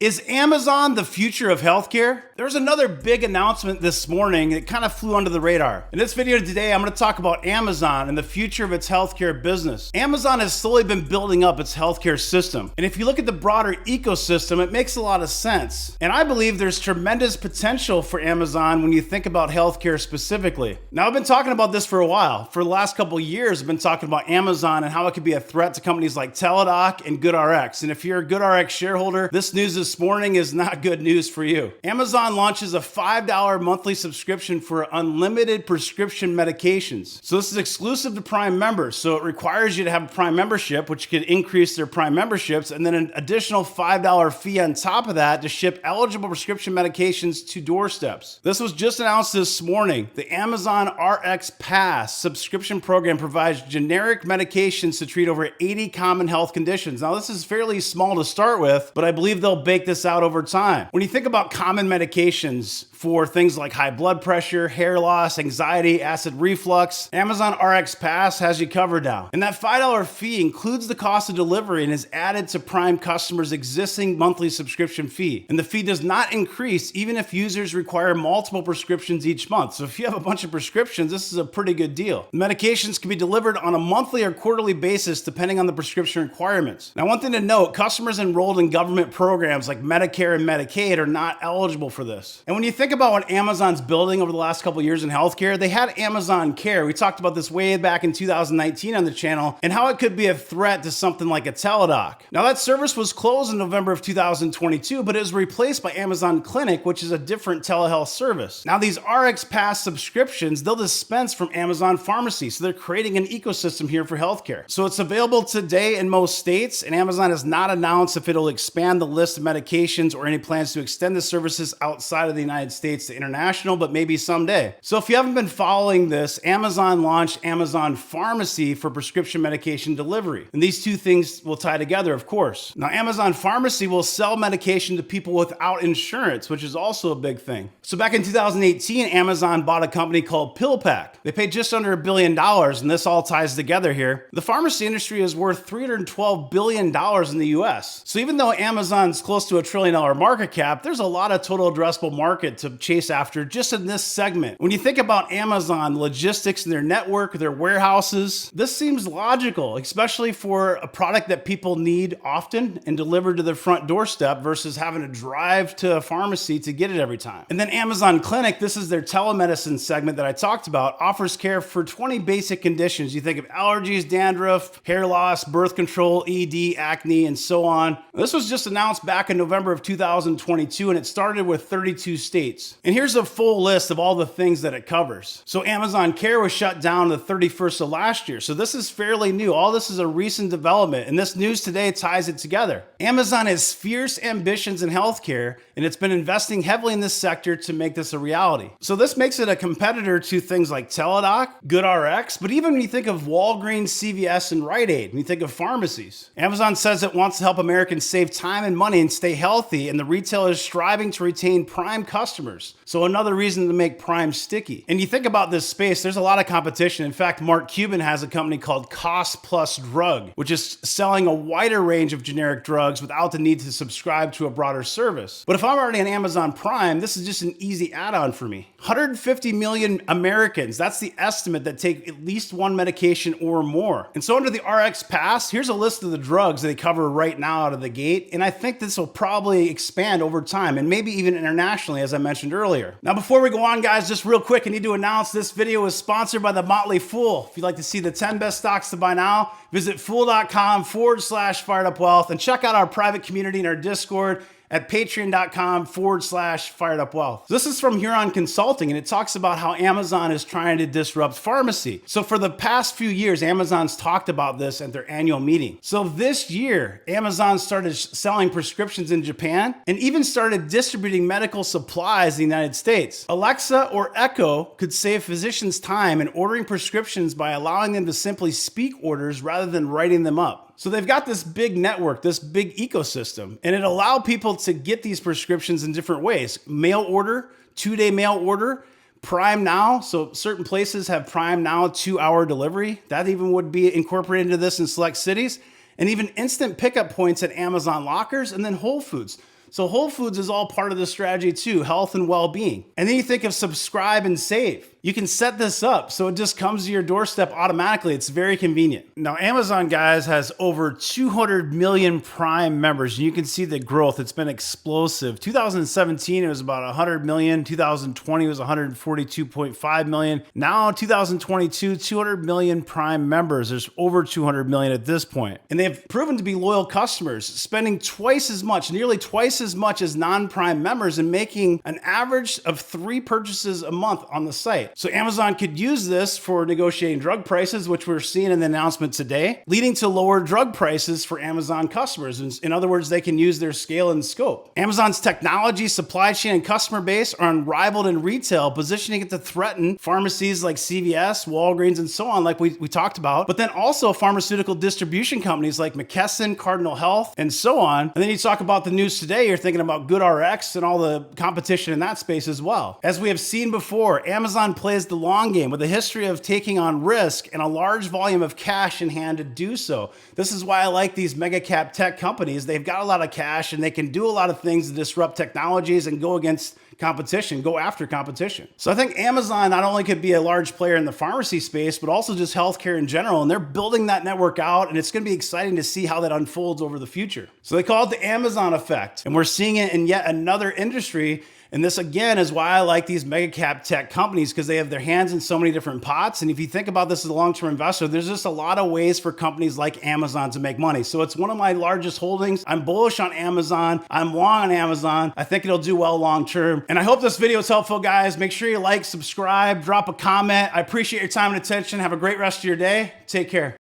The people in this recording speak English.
Is Amazon the future of healthcare? There's another big announcement this morning that kind of flew under the radar. In this video today, I'm going to talk about Amazon and the future of its healthcare business. Amazon has slowly been building up its healthcare system. And if you look at the broader ecosystem, it makes a lot of sense. And I believe there's tremendous potential for Amazon when you think about healthcare specifically. Now, I've been talking about this for a while. For the last couple of years, I've been talking about Amazon and how it could be a threat to companies like Teladoc and GoodRx. And if you're a GoodRx shareholder, this news this morning is not good news for you. Amazon launches a $5 monthly subscription for unlimited prescription medications. So this is exclusive to Prime members. So it requires you to have a Prime membership, which could increase their Prime memberships, and then an additional $5 fee on top of that to ship eligible prescription medications to doorsteps. This was just announced this morning. The Amazon RX Pass subscription program provides generic medications to treat over 80 common health conditions. Now, this is fairly small to start with, but I believe they'll bake this out over time. When you think about common medications for things like high blood pressure, hair loss, anxiety, acid reflux, Amazon RX Pass has you covered now. And that $5 fee includes the cost of delivery and is added to Prime customers' existing monthly subscription fee. And the fee does not increase even if users require multiple prescriptions each month. So if you have a bunch of prescriptions, this is a pretty good deal. Medications can be delivered on a monthly or quarterly basis depending on the prescription requirements. Now, one thing to note, customers enrolled in government programs like Medicare and Medicaid are not eligible for this. And when you think about what Amazon's building over the last couple of years in healthcare, they had Amazon Care. We talked about this way back in 2019 on the channel and how it could be a threat to something like a Teladoc. Now, that service was closed in November of 2022, but it was replaced by Amazon Clinic, which is a different telehealth service. Now, these RX Pass subscriptions, they'll dispense from Amazon Pharmacy. So they're creating an ecosystem here for healthcare. So it's available today in most states, and Amazon has not announced if it'll expand the list of medications or any plans to extend the services outside of the United States to international, but maybe someday. So if you haven't been following this, Amazon launched Amazon Pharmacy for prescription medication delivery. And these two things will tie together, of course. Now, Amazon Pharmacy will sell medication to people without insurance, which is also a big thing. So back in 2018, Amazon bought a company called PillPack. They paid just under $1 billion, and this all ties together here. The pharmacy industry is worth $312 billion in the US. So even though Amazon's close to $1 trillion market cap, there's a lot of total addressable market to chase after just in this segment. When you think about Amazon logistics and their network, their warehouses, this seems logical, especially for a product that people need often and delivered to their front doorstep versus having to drive to a pharmacy to get it every time. And then Amazon Clinic, this is their telemedicine segment that I talked about, offers care for 20 basic conditions. You think of allergies, dandruff, hair loss, birth control, ED, acne, and so on. This was just announced back in November of 2022, and it started with 32 states. And here's a full list of all the things that it covers. So Amazon Care was shut down the 31st of last year. So this is fairly new. All this is a recent development, and this news today ties it together. Amazon has fierce ambitions in healthcare, and it's been investing heavily in this sector to make this a reality. So this makes it a competitor to things like Teladoc, GoodRx, but even when you think of Walgreens, CVS, and Rite Aid, when you think of pharmacies, Amazon says it wants to help Americans save time and money and stay healthy, and the retailer is striving to retain Prime customers. So another reason to make Prime sticky. And you think about this space, there's a lot of competition. In fact, Mark Cuban has a company called Cost Plus Drug, which is selling a wider range of generic drugs without the need to subscribe to a broader service. But if I'm already on Amazon Prime, this is just an easy add-on for me. 150 million Americans, that's the estimate, that take at least one medication or more. And so under the RX Pass, here's a list of the drugs they cover right now out of the gate. And I think this will probably expand over time and maybe even internationally, as I mentioned earlier. Now, before we go on, guys, just real quick, I need to announce this video is sponsored by The Motley Fool. If you'd like to see the 10 best stocks to buy now, visit fool.com/firedupwealth and check out our private community in our Discord at patreon.com/firedupwealth. This is from Huron Consulting, and it talks about how Amazon is trying to disrupt pharmacy. So for the past few years, Amazon's talked about this at their annual meeting. So this year, Amazon started selling prescriptions in Japan and even started distributing medical supplies in the United States. Alexa or Echo could save physicians time in ordering prescriptions by allowing them to simply speak orders rather than writing them up. So they've got this big network, this big ecosystem, and it allowed people to get these prescriptions in different ways. Mail order, 2-day mail order, Prime Now. So certain places have Prime Now 2-hour delivery. That even would be incorporated into this in select cities. And even instant pickup points at Amazon lockers and then Whole Foods. So Whole Foods is all part of the strategy too, health and well-being. And then you think of subscribe and save. You can set this up so it just comes to your doorstep automatically. It's very convenient. Now, Amazon, guys, has over 200 million Prime members. And you can see the growth. It's been explosive. 2017, it was about 100 million. 2020 was 142.5 million. Now, 2022, 200 million Prime members. There's over 200 million at this point. And they've proven to be loyal customers, spending twice as much, nearly twice as much as non-Prime members, and making an average of 3 purchases a month on the site. So Amazon could use this for negotiating drug prices, which we're seeing in the announcement today, leading to lower drug prices for Amazon customers. In other words, they can use their scale and scope. Amazon's technology, supply chain, and customer base are unrivaled in retail, positioning it to threaten pharmacies like CVS, Walgreens, and so on, like we talked about, but then also pharmaceutical distribution companies like McKesson, Cardinal Health, and so on. And then you talk about the news today, you're thinking about GoodRx and all the competition in that space as well. As we have seen before, Amazon plays the long game with a history of taking on risk and a large volume of cash in hand to do so. This is why I like these mega cap tech companies. They've got a lot of cash and they can do a lot of things to disrupt technologies and go against competition, go after competition. So I think Amazon not only could be a large player in the pharmacy space, but also just healthcare in general. And they're building that network out, and it's going to be exciting to see how that unfolds over the future. So they call it the Amazon effect, and we're seeing it in yet another industry. And this, again, is why I like these mega cap tech companies, because they have their hands in so many different pots. And if you think about this as a long-term investor, there's just a lot of ways for companies like Amazon to make money. So it's one of my largest holdings. I'm bullish on Amazon. I'm long on Amazon. I think it'll do well long-term. And I hope this video is helpful, guys. Make sure you like, subscribe, drop a comment. I appreciate your time and attention. Have a great rest of your day. Take care.